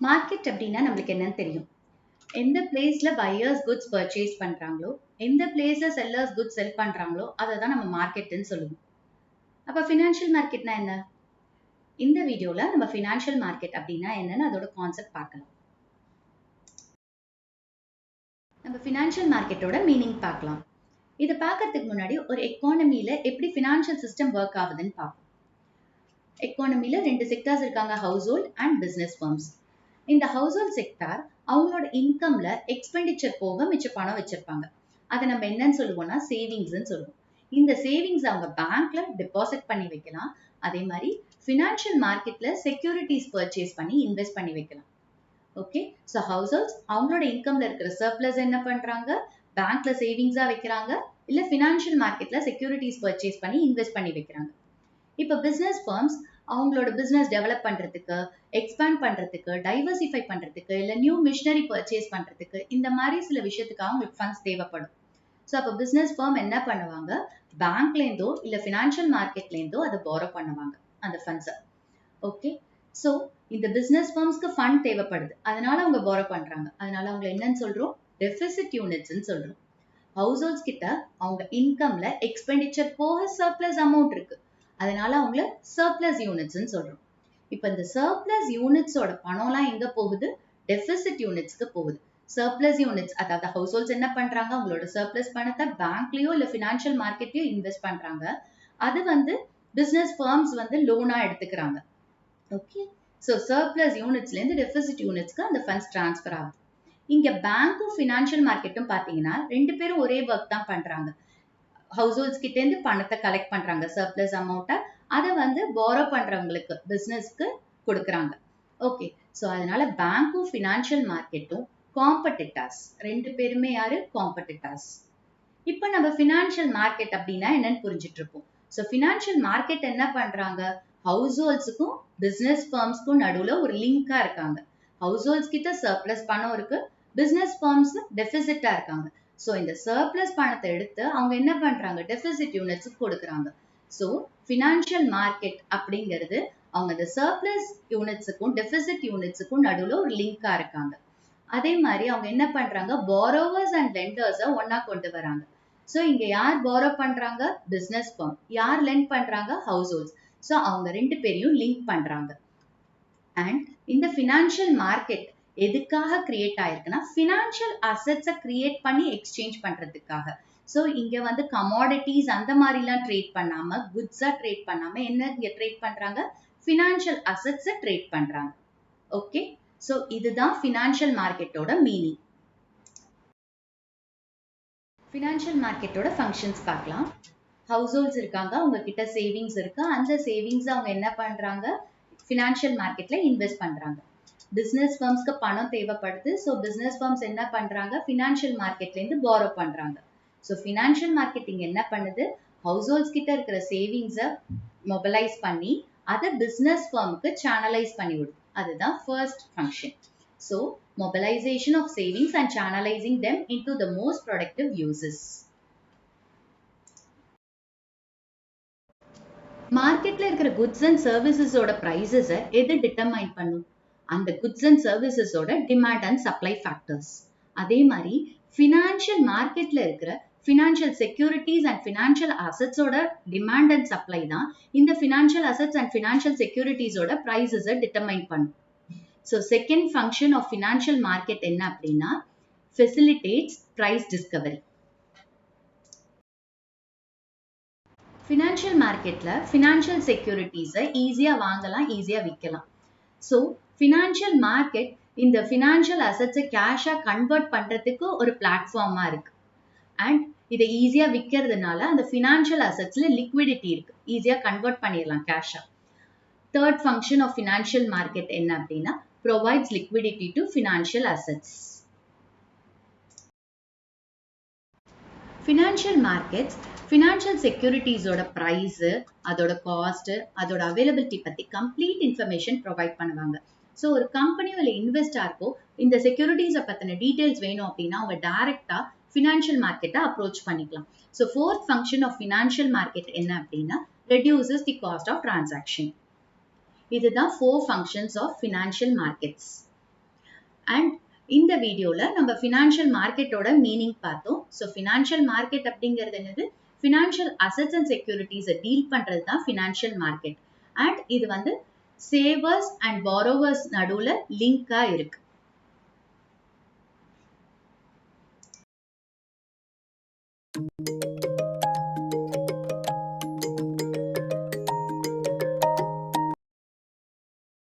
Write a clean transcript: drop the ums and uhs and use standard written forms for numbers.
Market அப்படின்னா நம்மளுக்கு என்னன்னு தெரியும். எந்த பிளேஸ்ல பையர்ஸ் குட்ஸ் பர்ச்சேஸ் பண்றாங்களோ, எந்த பிளேஸ்ல செல்லர்ஸ் குட்ஸ் செல் பண்றாங்களோ அதை தான் நம்ம மார்க்கெட்னு சொல்லுவோம். அப்ப ஃபினான்ஷியல் மார்க்கெட்னா என்ன? இந்த வீடியோல நம்ம ஃபினான்ஷியல் மார்க்கெட் அப்படின்னா என்னன்னு அதோட கான்செப்ட் பார்க்கலாம். நம்ம ஃபினான்ஷியல் மார்க்கெட்டோட மீனிங் பார்க்கலாம். இதை பார்க்கறதுக்கு முன்னாடி ஒரு எக்கானமில எப்படி ஃபினான்ஷியல் சிஸ்டம் ஒர்க் ஆகுதுன்னு பார்ப்போம். எக்கானமில 2 செக்டார்ஸ் இருக்காங்க, house hold and business firms. இந்த ஹவுஸ் ஹோல்ட் செக்டார் அவங்களோட இன்கம்ல எக்ஸ்பெண்டிச்சர் போக மிச்ச பணம் வச்சிருப்பாங்க. அதை நம்ம என்னன்னு சொல்லுவோம்னா சேவிங்ஸ்ன்னு சொல்லுவோம். இந்த சேவிங்ஸ் அவங்க பேங்க்ல டெபாசிட் பண்ணி வைக்கலாம். அதே மாதிரி ஃபினான்ஷியல் மார்க்கெட்ல செக்யூரிட்டிஸ் பர்ச்சேஸ் பண்ணி இன்வெஸ்ட் பண்ணி வைக்கலாம். ஓகே, ஸோ ஹவுஸ் ஹோல்ட்ஸ் அவங்களோட இன்கம்ல இருக்கிற சர்ப்ளஸ் என்ன பண்றாங்க, பேங்க்ல சேவிங்ஸா வைக்கிறாங்க, இல்ல ஃபினான்ஷியல் மார்க்கெட்ல செக்யூரிட்டிஸ் பர்ச்சேஸ் பண்ணி இன்வெஸ்ட் பண்ணி வைக்கிறாங்க. இப்போ பிசினஸ் ஃபர்ம்ஸ் அவங்களோட பிசினஸ் டெவலப் பண்றதுக்கு, எக்ஸ்பேண்ட் பண்றதுக்கு, டைவர்சிஃபை பண்றதுக்கு, இல்ல நியூ மிஷினரி பர்ச்சேஸ் பண்றதுக்கு, இந்த மாதிரி சில விஷயத்துக்காக அவங்களுக்கு ஃபண்ட்ஸ் தேவைப்படும். ஸோ அப்போ பிசினஸ் ஃபர்ம் என்ன பண்ணுவாங்க, பேங்க்லேருந்தோ இல்ல ஃபினான்ஷியல் மார்க்கெட்லேருந்தோ அதை பாரோ பண்ணுவாங்க அந்த ஃபண்ட்ஸை. ஓகே, ஸோ இந்த பிசினஸ் ஃபர்ம்ஸ்க்கு ஃபண்ட் தேவைப்படுது, அதனால அவங்க பாரோ பண்றாங்க. அதனால அவங்க என்னன்னு சொல்றோம், டெபிசிட் யூனிட்ஸ்ன்னு சொல்றோம். ஹவுஸ் ஹோல்ட்ஸ் கிட்ட அவங்க இன்கம்ல எக்ஸ்பெண்டிச்சர் போக சர்ப்ளஸ் அமௌண்ட் இருக்கு, அதனால அவங்கள சர்ப்ளஸ் யூனிட்ஸ்ன்னு சொல்றோம். இப்போ இந்த சர்ப்ளஸ் யூனிட்ஸோட பணம்லாம் எங்க போகுது, டெபிசிட் யூனிட்ஸ்க்கு போகுது. சர்ப்ளஸ் யூனிட்ஸ் அதாவது ஹவுஸ் ஹோல்ட்ஸ் என்ன பண்றாங்க, அவங்களோட சர்ப்ளஸ் பணத்தை பேங்க்லயோ இல்ல ஃபினான்ஷியல் மார்க்கெட்லயோ இன்வெஸ்ட் பண்றாங்க. அது பிசினஸ் ஃபர்ம்ஸ் லோனா எடுத்துக்கிறாங்க. ஓகே, ஸோ சர்ப்ளஸ் யூனிட்ஸ்ல இருந்து டெபிசிட் யூனிட்ஸ்க்கு அந்த ஃபண்ட்ஸ் டிரான்ஸ்ஃபர் ஆகுது. இங்க பேங்க்கும் ஃபினான்ஷியல் மார்க்கெட்டும் பாத்தீங்கன்னா 2 பேரும் ஒரே ஒர்க் தான் பண்றாங்க. ஹவுஸ் ஹோல்ட்ஸ் கிட்ட இருந்து பணத்தை கலெக்ட் பண்றாங்க, சர்ப்ளஸ் அமௌண்ட்டை, அதை பாரோ பண்றவங்களுக்கு பிசினஸ்க்கு கொடுக்குறாங்க. ஓகே, ஸோ அதனால பேங்க்கும் ஃபினான்ஷியல் மார்க்கெட்டும் காம்படிட்டர்ஸ், 2 பேருமே யாரு, காம்படிட்டர்ஸ். இப்போ நம்ம ஃபினான்ஷியல் மார்க்கெட் அப்படின்னா என்னன்னு புரிஞ்சுட்டு இருப்போம். ஸோ ஃபினான்ஷியல் மார்க்கெட் என்ன பண்றாங்க, ஹவுஸ் ஹோல்ட்ஸுக்கும் பிசினஸ் ஃபர்ம்ஸ்க்கும் நடுவுல ஒரு லிங்கா இருக்காங்க. ஹவுஸ் ஹோல்ட்ஸ் கிட்ட சர்ப்ளஸ் பணம் இருக்கு, பிசினஸ் ஃபர்ம்ஸ் டெபிசிட்டா இருக்காங்க. ஸோ இந்த சர்ப்ளஸ் பணத்தை எடுத்து அவங்க என்ன பண்றாங்க, டெபிசிட் யூனிட்ஸுக்கு கொடுக்குறாங்க. ஸோ ஃபினான்ஷியல் மார்க்கெட் அப்படிங்கிறது அவங்க இந்த சர்ப்ளஸ் யூனிட்ஸுக்கும் டெபிசிட் யூனிட்ஸுக்கும் நடுவுல ஒரு லிங்கா இருக்காங்க. அதே மாதிரி அவங்க என்ன பண்றாங்க, பாரோவர்ஸ் அண்ட் லெண்டர்ஸை ஒன்னா கொண்டு வராங்க. ஸோ இங்க யார் பாரோ பண்றாங்க, பிசினஸ் ஃபர்ம், யார் லெண்ட் பண்றாங்க, ஹவுஸ் ஹோல்ட்ஸ். ஸோ அவங்க 2 பேரையும் லிங்க் பண்றாங்க. அண்ட் இந்த ஃபினான்ஷியல் மார்க்கெட் எதுக்காக கிரியேட் ஆயிருக்குன்னா, ஃபினான்ஷியல் அசெட்ஸை கிரியேட் பண்ணி எக்ஸ்சேஞ்ச் பண்றதுக்காக. ஸோ இங்க கமாடிட்டிஸ் அந்த மாதிரிலாம் ட்ரேட் பண்ணாம, குட்ஸா ட்ரேட் பண்ணாம என்ன இங்க ட்ரேட் பண்றாங்க, ஃபினான்ஷியல் அசெட்ஸை ட்ரேட் பண்றாங்க. ஓகே, ஸோ இதுதான் ஃபினான்ஷியல் மார்க்கெட்டோட மீனிங். ஃபினான்ஷியல் மார்க்கெட்டோட ஃபங்க்ஷன்ஸ் பார்க்கலாம். ஹவுஸ் ஹோல்ட்ஸ் இருக்காங்க, அவங்க கிட்ட சேவிங்ஸ் இருக்கு, அந்த சேவிங்ஸ் அவங்க என்ன பண்றாங்க, ஃபினான்ஷியல் மார்க்கெட்ல இன்வெஸ்ட் பண்றாங்க. பிசினஸ் ஃபர்ம்ஸ்க்கு பணம் தேவைப்படுது, ஸோ பிசினஸ் ஃபர்ம்ஸ் என்ன பண்றாங்க, ஃபினான்ஷியல் மார்க்கெட்ல இருந்து பாரோ பண்றாங்க. ஸோ ஃபினான்ஷியல் மார்க்கெட்டிங் என்ன பண்ணுது, ஹவுஸ் ஹோல்ட்ஸ் கிட்ட இருக்கிற சேவிங்ஸை மொபைலைஸ் பண்ணி அதை பிசினஸ் ஃபர்முக்கு சேனலைஸ் பண்ணி விடுது. அதுதான் first function. So mobilization of savings and channelizing them into the most productive uses. மார்க்கெட்ல இருக்கிற குட்ஸ் அண்ட் சர்வீசஸோட பிரைசஸை எது டிட்டர்மைன் பண்ணும், அந்த குட்ஸ் அண்ட் சர்வீசஸோட டிமாண்ட் அண்ட் சப்ளை ஃபேக்டர்ஸ். அதே மாதிரி ஃபினான்ஷியல் மார்க்கெட்ல இருக்கிற ஃபினான்ஷியல் செக்யூரிட்டிஸ் அண்ட் ஃபினான்ஷியல் அசெட்ஸோட டிமாண்ட் அண்ட் சப்ளை தான் இந்த ஃபினான்ஷியல் அசெட்ஸ் அண்ட் ஃபினான்ஷியல் செக்யூரிட்டிஸோட பிரைசஸை டிட்டர்மைன் பண்ணும். So second function of financial market என்ன அப்படின்னா, facilitates price discovery. Financial marketல financial securities ஈஸியா வாங்கலாம், ஈஸியா விற்கலாம். So financial market இந்த financial assets கேஷா கன்வெர்ட் பண்றதுக்கு ஒரு பிளாட்ஃபார்மா இருக்கு. அண்ட் இதை ஈஸியா விற்கிறதுனால அந்த financial assetsல liquidity இருக்கு, ஈஸியா கன்வெர்ட் பண்ணிடலாம் கேஷா. Third function of financial market என்ன அப்படின்னா, provides liquidity to financial assets. Financial markets financial securities ஓட price, அதோட cost, அதோட availability பத்தி complete information provide பண்ணுவாங்க. ஸோ ஒரு கம்பெனியோ இல்லை இன்வெஸ்டாருக்கோ இந்த செக்யூரிட்டிஸை பற்றின டீட்டெயில்ஸ் வேணும் அப்படின்னா அவங்க டைரக்டா ஃபினான்ஷியல் மார்க்கெட்டை அப்ரோச் பண்ணிக்கலாம். So fourth function of financial market என்ன அப்படின்னா, reduces the cost of transaction. இதுதான் 4 functions of financial markets. And இந்த வீடியோல நம்ம ஃபினான்ஷியல் மார்க்கெட்டோட மீனிங் பார்த்தோம். ஸோ ஃபினான்ஷியல் மார்க்கெட் அப்படிங்கிறது என்னது? ஃபினான்ஷியல் அசெட்ஸ் அண்ட் செக்யூரிட்டிஸை டீல் பண்றது தான் ஃபினான்ஷியல் மார்க்கெட். அண்ட் இது வந்து சேவர்ஸ் அண்ட் பாரோவர்ஸ் நடுவில் லிங்கா இருக்கு.